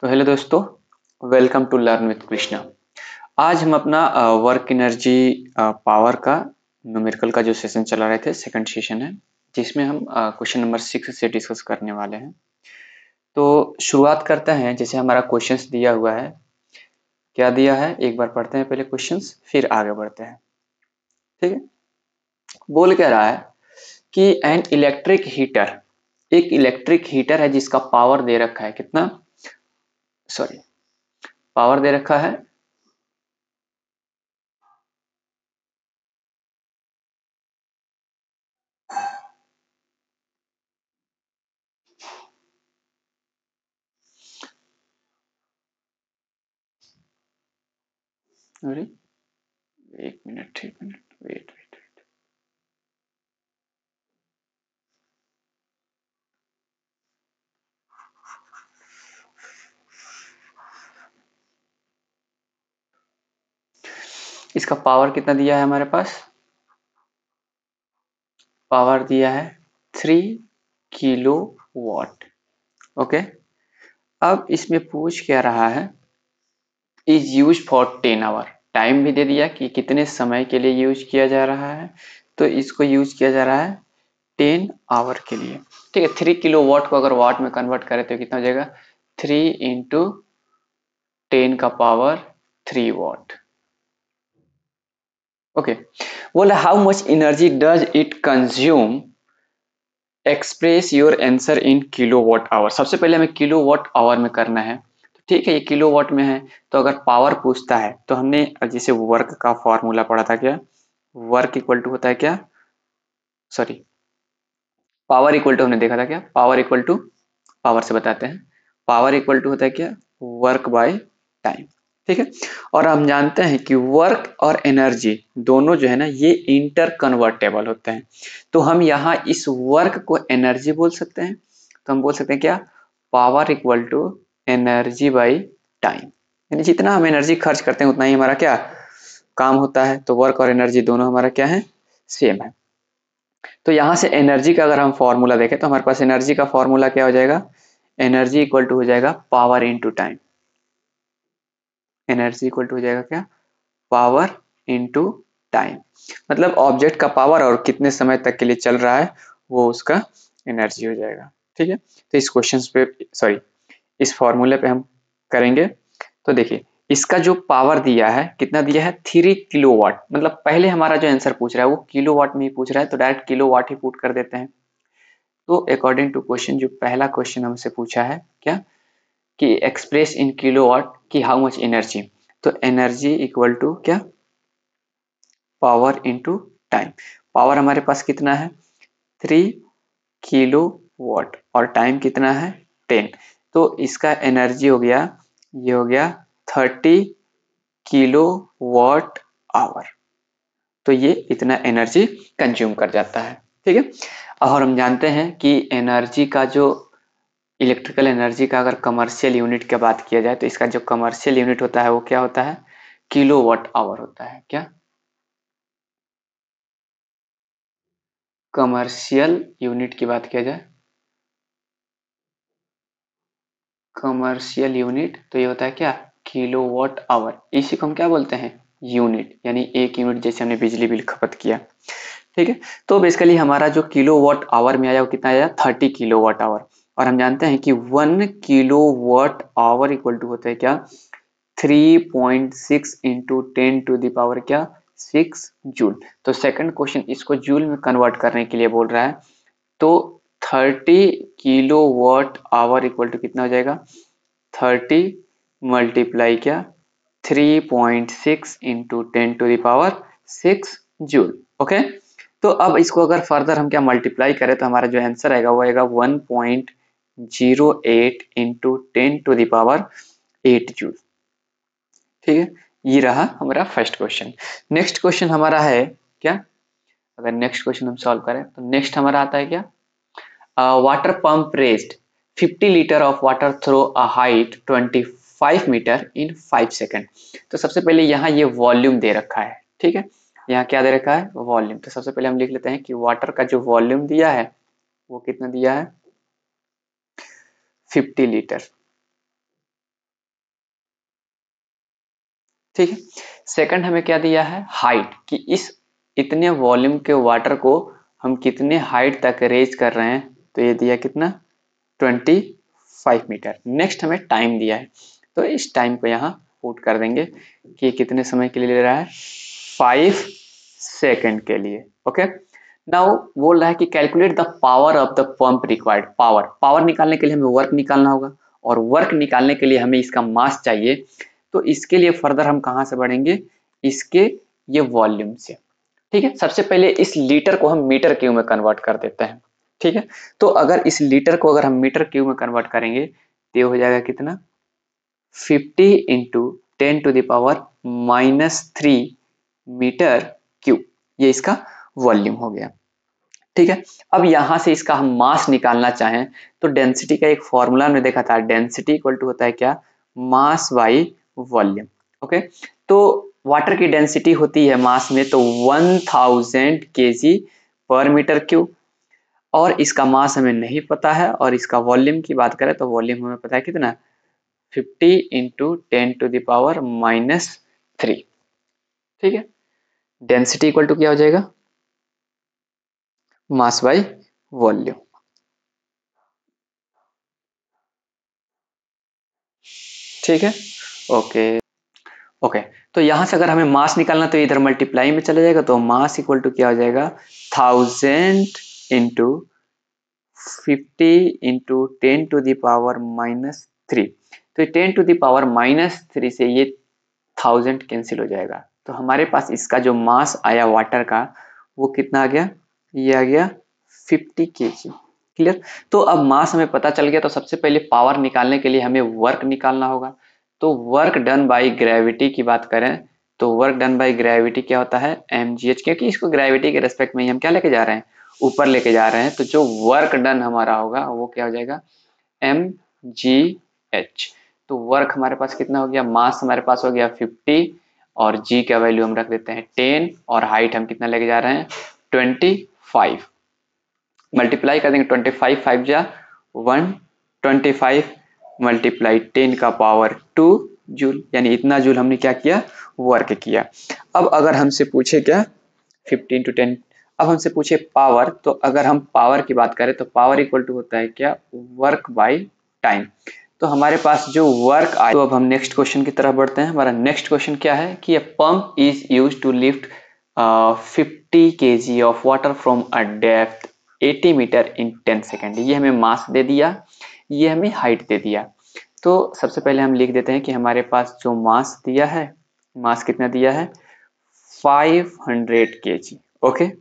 तो हेलो दोस्तों, welcome to learn with Krishna. आज हम अपना वर्क एनर्जी पावर का न्यूमेरिकल का जो सेशन चला रहे थे, सेकंड सेशन है, जिसमें हम क्वेश्चन नंबर 6 से डिस्कस करने वाले हैं। तो शुरुआत करते हैं। जैसे हमारा क्वेश्चंस दिया हुआ है, क्या दिया है एक बार पढ़ते हैं पहले क्वेश्चंस, फिर आगे बढ़ते हैं। ठीक है, बोल क्या रहा है कि एन इलेक्ट्रिक हीटर, एक इलेक्ट्रिक हीटर है जिसका पावर दे रखा है कितना, सॉरी पावर दे रखा है 1 मिनट वेट। इसका पावर कितना दिया है हमारे पास, पावर दिया है 3 किलो वॉट। ओके, अब इसमें पूछ क्या रहा है, is use for 10 hour, time भी दे दिया कि कितने समय के लिए यूज किया जा रहा है। तो इसको यूज किया जा रहा है 10 आवर के लिए। ठीक है, 3 किलो वॉट को अगर वाट में कन्वर्ट करें तो कितना हो जाएगा, 3 इंटू 10 का पावर 3 वॉट। ओके, बोला how much energy does it consume, express your answer in kilo watt hour. सबसे पहले हमें किलो वॉट आवर में करना है। तो ठीक है, ये किलो वॉट में है, तो अगर पावर पूछता है तो हमने जैसे वर्क का फॉर्मूला पढ़ा था, क्या वर्क इक्वल टू होता है, क्या सॉरी पावर इक्वल टू हमने देखा था, क्या पावर इक्वल टू, पावर से बताते हैं, पावर इक्वल टू होता है क्या, वर्क बाय टाइम। ठीक है, और हम जानते हैं कि वर्क और एनर्जी दोनों जो है ना, ये इंटर कन्वर्टेबल होते हैं। तो हम यहाँ इस वर्क को एनर्जी बोल सकते हैं। तो हम बोल सकते हैं क्या, power equal to energy by time, यानी जितना हम एनर्जी खर्च करते हैं उतना ही हमारा क्या काम होता है। तो वर्क और एनर्जी दोनों हमारा क्या है, सेम है। तो यहाँ से एनर्जी का अगर हम फॉर्मूला देखें तो हमारे पास एनर्जी का फॉर्मूला क्या हो जाएगा, एनर्जी इक्वल टू हो जाएगा power into time. Energy equal to हो जाएगा क्या, पावर इंटू टाइम, मतलब ऑब्जेक्ट का पावर और कितने समय तक के लिए चल रहा है वो उसका एनर्जी हो जाएगा। ठीक है, तो इस क्वेश्चन पे सॉरी इस फॉर्मूले पे हम करेंगे। तो देखिए इसका जो पावर दिया है कितना दिया है, 3 किलो वाट, मतलब पहले हमारा जो आंसर पूछ रहा है वो किलो वाट में ही पूछ रहा है, तो डायरेक्ट किलो वाट ही पुट कर देते हैं। तो अकॉर्डिंग टू क्वेश्चन, जो पहला क्वेश्चन हमसे पूछा है क्या, कि एक्सप्रेस इन किलो वाट की हाउ मच एनर्जी, तो एनर्जी इक्वल टू क्या, पावर इंटू टाइम। पावर हमारे पास कितना है 3 किलो वॉट और टाइम कितना है 10, तो इसका एनर्जी हो गया, ये हो गया 30 किलो वॉट आवर। तो ये इतना एनर्जी कंज्यूम कर जाता है। ठीक है, और हम जानते हैं कि एनर्जी का जो इलेक्ट्रिकल एनर्जी का अगर कमर्शियल यूनिट की बात किया जाए तो इसका जो कमर्शियल यूनिट होता है वो क्या होता है, किलो वॉट आवर होता है। क्या कमर्शियल यूनिट की बात किया जाए, कमर्शियल यूनिट तो ये होता है क्या, किलोवाट आवर। इसी को हम क्या बोलते हैं, यूनिट, यानी एक यूनिट जैसे हमने बिजली बिल खपत किया। ठीक है, तो बेसिकली हमारा जो किलोवाट आवर में आया वो कितना आया, 30 किलोवाट आवर। और हम जानते हैं कि 1 किलोवाट आवर इक्वल टू होता है क्या, 3.6 इंटू 10 टू द पावर क्या, 6 जूल। तो सेकंड क्वेश्चन इसको जूल में कन्वर्ट करने के लिए बोल रहा है। तो 30 kilo watt hour equal to कितना हो जाएगा, 30 मल्टीप्लाई क्या, 3.6 into 10 to the power 6 joule. Okay, तो अब इसको अगर फर्दर हम क्या मल्टीप्लाई करें तो हमारा जो आंसर आएगा वो आएगा 1.08 into 10 to the power 8 joule. ठीक है, ये रहा हमारा फर्स्ट क्वेश्चन। नेक्स्ट क्वेश्चन हमारा है क्या, अगर नेक्स्ट क्वेश्चन हम सॉल्व करें तो नेक्स्ट हमारा आता है क्या, water pump raised 50 liter of water through a height 25 meter in 5 second. तो सबसे पहले यहाँ ये वॉल्यूम दे रखा है। ठीक है, यहाँ क्या दे रखा है, वॉल्यूम। तो सबसे पहले हम लिख लेते हैं कि वाटर का जो वॉल्यूम दिया है वो कितना दिया है, 50 लीटर। ठीक है। सेकंड हमें क्या दिया है, हाइट, कि इस इतने वॉल्यूम के वाटर को हम कितने हाइट तक रेज कर रहे हैं, तो ये दिया कितना 25 मीटर। नेक्स्ट हमें टाइम दिया है, तो इस टाइम को यहाँ पुट कर देंगे कि कितने समय के लिए ले रहा है, 5 सेकंड के लिए। ओके, नाउ बोल रहा है कि calculate the power of the pump required. Power निकालने के लिए हमें वर्क निकालना होगा, और वर्क निकालने के लिए हमें इसका मास चाहिए। तो इसके लिए फर्दर हम कहाँ से बढ़ेंगे, इसके ये वॉल्यूम से। ठीक है, सबसे पहले इस लीटर को हम मीटर क्यूब में कन्वर्ट कर देते हैं। ठीक है, तो अगर इस लीटर को अगर हम मीटर क्यूब में कन्वर्ट करेंगे तो ये हो जाएगा कितना, 50 इंटू 10⁻³ मीटर क्यूब, ये इसका वॉल्यूम हो गया। ठीक है, अब यहां से इसका हम मास निकालना चाहें तो डेंसिटी का एक फॉर्मूला हमने देखा था, डेंसिटी इक्वल टू होता है क्या, मास बाई वॉल्यूम। ओके, तो वाटर की डेंसिटी होती है मास में तो 1000 kg पर मीटर क्यूब, और इसका मास हमें नहीं पता है, और इसका वॉल्यूम की बात करें तो वॉल्यूम हमें पता है कितना, 50 इंटू 10⁻³ ठीक है, डेंसिटी इक्वल टू क्या हो जाएगा, मास बाई वॉल्यूम। ठीक है, ओके ओके, तो यहां से अगर हमें मास निकालना तो इधर मल्टीप्लाई में चला जाएगा, तो मास इक्वल टू क्या हो जाएगा, 1000 इंटू 50 इंटू 10⁻³ तो 10⁻³ से ये 1000 कैंसिल हो जाएगा, तो हमारे पास इसका जो मास आया वाटर का वो कितना आ गया, ये आ गया 50 kg। क्लियर, तो अब मास हमें पता चल गया, तो सबसे पहले पावर निकालने के लिए हमें वर्क निकालना होगा। तो वर्क डन बाय ग्रेविटी की बात करें तो वर्क डन बाय ग्रेविटी क्या होता है, mgh, क्योंकि इसको ग्रेविटी के रेस्पेक्ट में ही हम क्या लेके जा रहे हैं, ऊपर लेके जा रहे हैं, तो जो वर्क डन हमारा होगा वो क्या हो जाएगा, mgh। तो वर्क हमारे पास कितना हो गया, मास हमारे पास हो गया 50, और g का वैल्यू हम रख देते हैं 10, और हाइट हम कितना लेके जा रहे हैं 25, मल्टीप्लाई कर देंगे 25 5 जा 125 मल्टीप्लाई 10⁻² जूल, यानी इतना जूल हमने क्या किया, वर्क किया। अब अगर हमसे पूछे क्या 15 to 10, अब हमसे पूछे पावर, तो अगर हम पावर की बात करें तो पावर इक्वल टू होता है क्या, वर्क बाय टाइम। तो हमारे पास जो वर्क आए, तो अब हम नेक्स्ट क्वेश्चन की तरफ बढ़ते हैं। हमारा नेक्स्ट क्वेश्चन क्या है कि a pump is used to lift 50 kg of water from a depth 80 metre in 10 second. ये हमें मास दे दिया, ये हमें हाइट दे दिया। तो सबसे पहले हम लिख देते हैं कि हमारे पास जो मास दिया है, मास कितना दिया है 500 kg। ओके,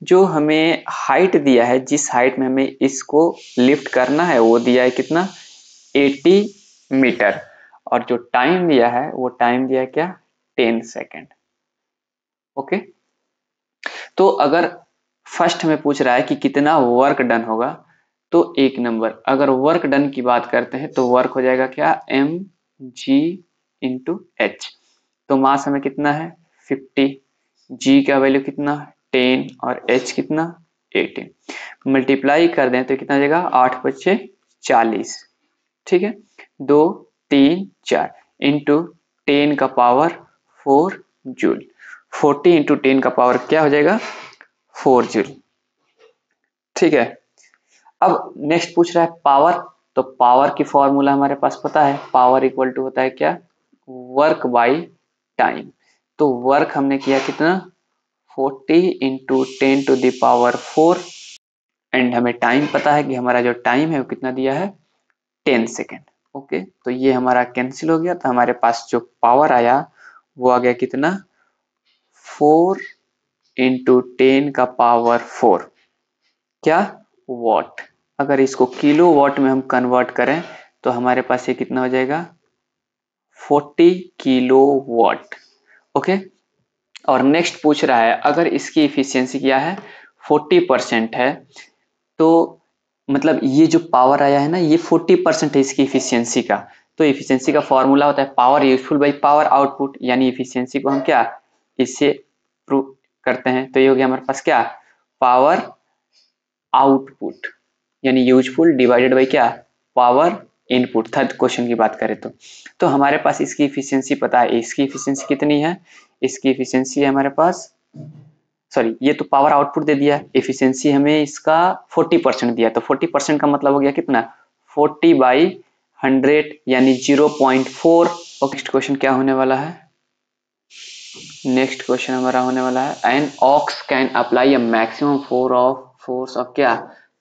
जो हमें हाइट दिया है, जिस हाइट में हमें इसको लिफ्ट करना है वो दिया है कितना 80 मीटर, और जो टाइम दिया है वो टाइम दिया है क्या 10 सेकेंड। ओके, तो अगर फर्स्ट हमें पूछ रहा है कि कितना वर्क डन होगा, तो एक नंबर अगर वर्क डन की बात करते हैं तो वर्क हो जाएगा क्या mg इंटू एच। तो मास हमें कितना है 50, g का वैल्यू कितना 10, और h कितना 18, मल्टीप्लाई कर दें तो कितना हो जाएगा 8 × 40। ठीक है, 2 3 4 इंटू 10⁻⁴ जूल, 40 इंटू 10⁻⁴ क्या हो जाएगा 4 जूल। ठीक है, अब नेक्स्ट पूछ रहा है पावर, तो पावर की फॉर्मूला हमारे पास पता है, पावर इक्वल टू होता है क्या वर्क बाई टाइम। तो वर्क हमने किया कितना 40 इंटू 10⁻⁴, एंड हमें टाइम पता है कि हमारा जो टाइम है वो कितना दिया है 10 सेकेंड। ओके, तो ये हमारा कैंसिल हो गया, तो हमारे पास जो पावर आया वो आ गया कितना 4 इंटू 10⁻⁴ क्या वॉट। अगर इसको किलो वॉट में हम कन्वर्ट करें तो हमारे पास ये कितना हो जाएगा 40 किलो वॉट। ओके, और नेक्स्ट पूछ रहा है अगर इसकी इफिशियंसी क्या है 40% है, तो मतलब ये जो पावर आया है ना ये 40% है इसकी इफिशियंसी का। तो इफिशियंसी का फॉर्मूला होता है power useful by power output, यानी इफिशियंसी को हम क्या इससे प्रूव करते हैं। तो ये हो गया हमारे पास क्या पावर आउटपुट, यानी यूजफुल डिवाइडेड बाई क्या पावर इनपुट, थर्ड क्वेश्चन की बात करें तो हमारे पास इसकी इफिशियंसी पता है, इसकी इफिशियंसी कितनी है, इसकी इफिशियंसी है हमारे पास, सॉरी ये तो पावर आउटपुट दे दिया, एफिशिएंसी हमें इसका 40% दिया, तो 40% का मतलब हो गया कितना, 40/100 यानी 0.4। ओके, नेक्स्ट क्वेश्चन क्या होने वाला है, नेक्स्ट क्वेश्चन हमारा होने वाला है an ox can apply a maximum force of क्या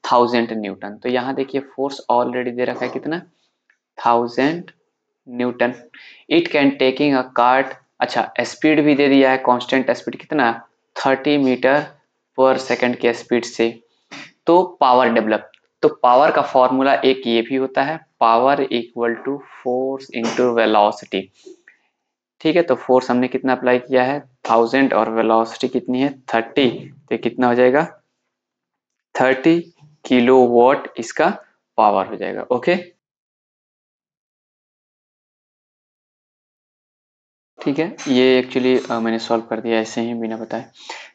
1000 न्यूटन। तो यहाँ देखिए फोर्स ऑलरेडी दे रखा है कितना 1000 Newton. It can taking a cart, अच्छा स्पीड भी दे दिया है, कांस्टेंट स्पीड कितना 30 मीटर पर सेकंड के स्पीड से। तो पावर डेवलप, तो पावर का फॉर्मूला एक ये भी होता है, power equal to force into velocity. ठीक है, तो फोर्स हमने कितना अप्लाई किया है 1000 और वेलोसिटी कितनी है 30, तो कितना हो जाएगा 30 किलोवाट इसका पावर हो जाएगा। ओके, ठीक है, ये एक्चुअली मैंने सॉल्व कर दिया ऐसे ही बिना बताए।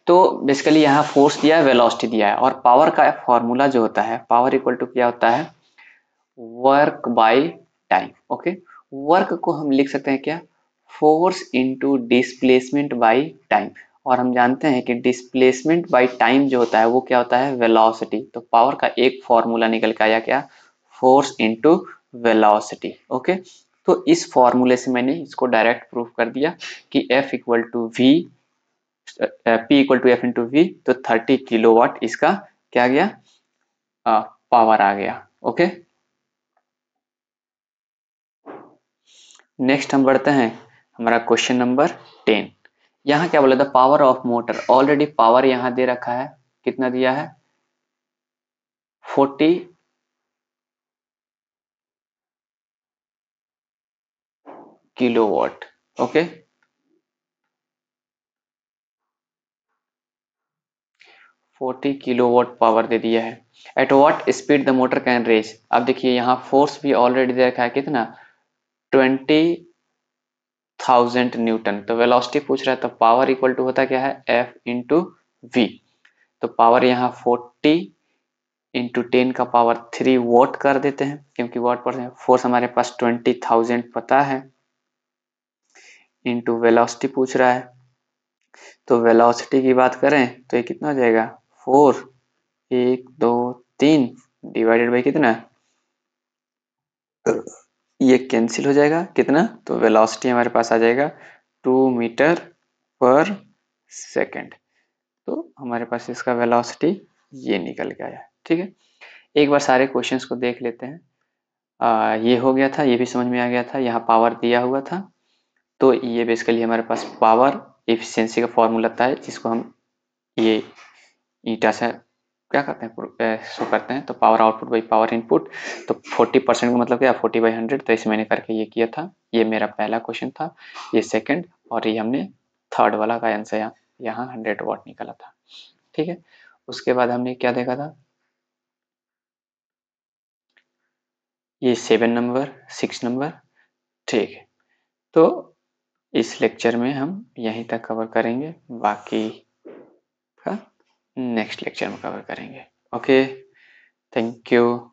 तो बेसिकली यहाँ फोर्स दिया है, वेलोसिटी दिया है, और पावर का फॉर्मूला जो होता है पावर इक्वल टू क्या होता है work by time. Okay, work को हम लिख सकते हैं क्या force into displacement by time, और हम जानते हैं कि डिस्प्लेसमेंट बाय टाइम जो होता है वो क्या होता है वेलोसिटी। तो पावर का एक फॉर्मूला निकल के आया क्या फोर्स इनटू वेलोसिटी। ओके, तो इस फॉर्मूले से मैंने इसको डायरेक्ट प्रूफ कर दिया कि F equal to V P equal to F into V, तो 30 किलोवाट इसका क्या गया पावर आ गया। ओके, नेक्स्ट हम बढ़ते हैं हमारा क्वेश्चन नंबर 10। यहाँ क्या बोला था power of motor, already power यहाँ दे रखा है कितना दिया है 40 किलोवाट। ओके, 40 किलोवाट पावर दे दिया है। At what speed the motor can race, अब देखिए यहाँ फोर्स भी ऑलरेडी दे रखा है कितना 20,000 न्यूटन, तो वेलोसिटी पूछ रहा है, तो पावर इक्वल टू होता क्या है F इंटू वी। तो पावर यहाँ 40 इंटू 10 का पावर 3 वॉट कर देते हैं, क्योंकि वॉट पर फोर्स हमारे पास 20,000 पता है, इंटू वेलोसिटी पूछ रहा है। तो वेलोसिटी की बात करें तो ये कितना हो जाएगा 4 1 2 3 डिवाइडेड बाई कितना, ये कैंसिल हो जाएगा कितना, तो वेलोसिटी हमारे पास आ जाएगा 2 मीटर पर सेकेंड। तो हमारे पास इसका वेलोसिटी ये निकल के आया। ठीक है, एक बार सारे क्वेश्चंस को देख लेते हैं। ये हो गया था, ये भी समझ में आ गया था, यहाँ पावर दिया हुआ था, तो ये बेसिकली हमारे पास पावर एफिशिएंसी का फॉर्मूला था है, जिसको हम ये ईटा से क्या करते हैं शो करते हैं, तो power output by power input. तो 40% का मतलब क्या 40/100, तो इसे मैंने करके ये किया था। ये मेरा पहला क्वेश्चन था, ये सेकंड, और ये हमने थर्ड वाला का आंसर यहाँ 100 वाट निकला था। ठीक है, उसके बाद हमने क्या देखा था, ये 7 नंबर 6 नंबर। ठीक है, तो इस लेक्चर में हम यहीं तक कवर करेंगे, बाकी का नेक्स्ट लेक्चर में कवर करेंगे। Okay, thank you.